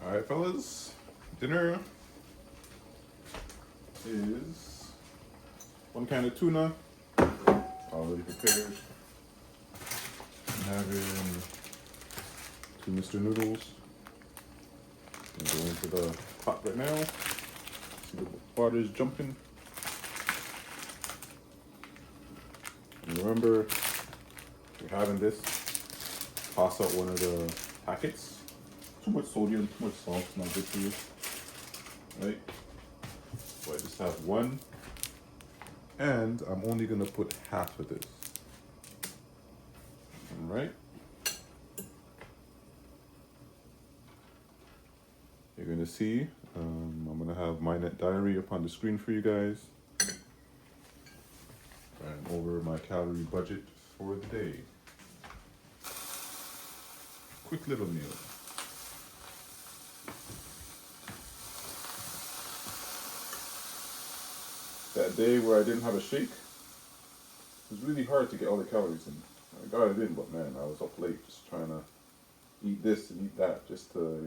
All right, fellas, dinner is one kind of tuna, already prepared. I'm having two Mr. Noodles. I'm going into the pot right now. See the water's jumping. And remember, if you're having this, toss out one of the packets. Too much sodium, too much salt, it's not good for you. Right? So I just have one. And I'm only gonna put half of this. Alright? You're gonna see, I'm gonna have my net diary up on the screen for you guys. And over my calorie budget for the day. Quick little meal. That day where I didn't have a shake, it was really hard to get all the calories in. I got it in, but man, I was up late just trying to eat this and eat that just to,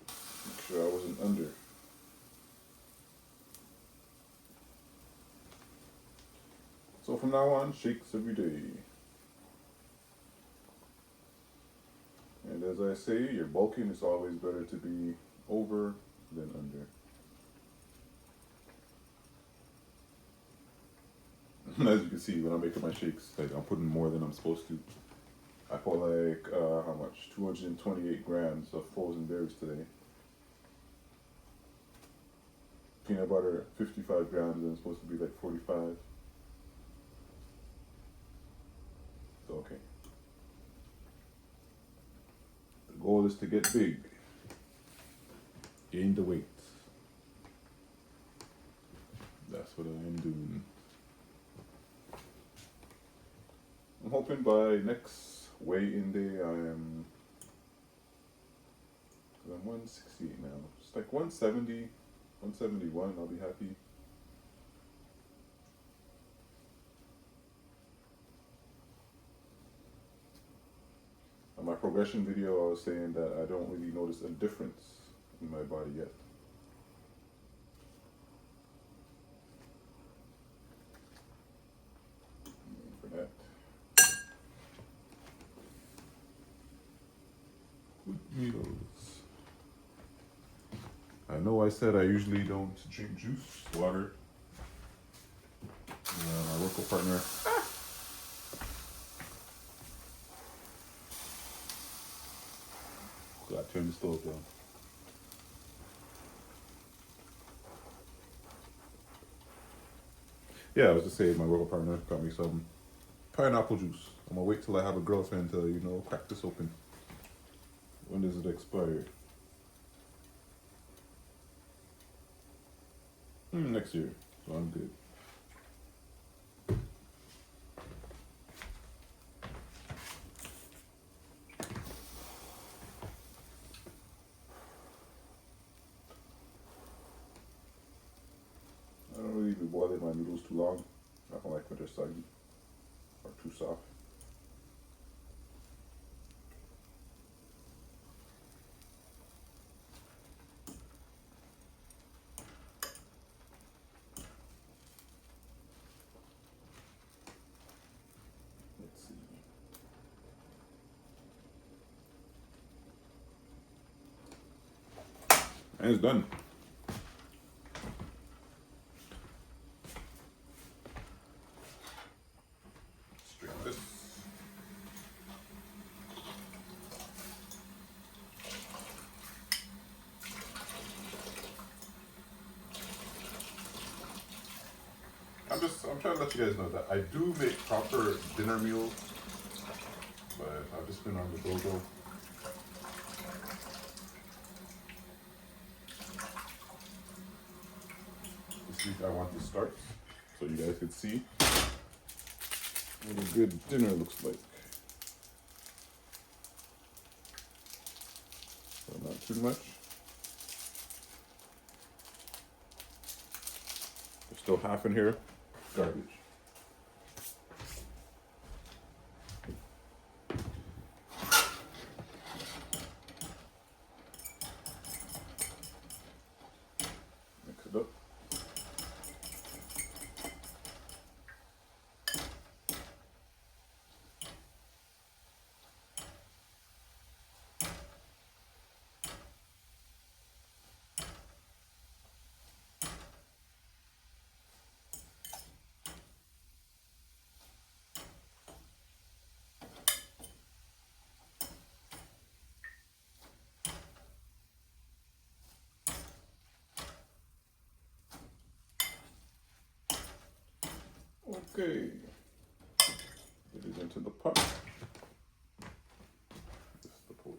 make sure I wasn't under. So from now on, shakes every day. And as I say, you're bulking, it's always better to be over than under. As you can see, when I'm making my shakes, like I'm putting more than I'm supposed to. I put like, how much? 228 grams of frozen berries today. Peanut butter, 55 grams, and it's supposed to be like 45. So, okay. The goal is to get big. Gain the weight. That's what I am doing. I'm hoping by next weigh-in day I'm 168 now. Just like 170, 171, I'll be happy. On my progression video, I was saying that I don't really notice a difference in my body yet. For that. Noodles. I know I said I usually don't drink juice, water. My workout partner. Gotta turn the stove down. Yeah, I was just saying my workout partner got me some pineapple juice. I'm gonna wait till I have a girlfriend to, crack this open. When does it expire? Next year, so I'm good. I don't really be boiling my noodles too long. I don't like when they're soggy or too soft. Let's see. And it's done. This. I'm trying to let you guys know that I do make proper dinner meals, but I've just been on the go-go. This week I want to start so you guys can see what a good dinner looks like. So not too much. There's still half in here. Garbage. Okay. It is into the pot. This is the pot.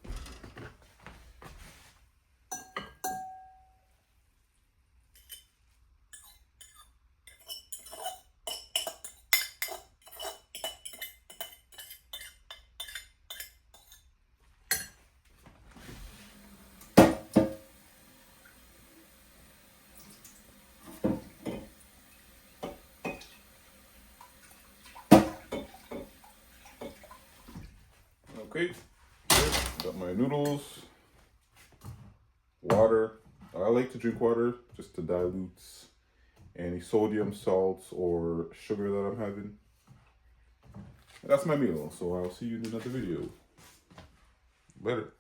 Okay, got my noodles, water. I like to drink water just to dilute any sodium, salts, or sugar that I'm having. That's my meal, so I'll see you in another video. Later.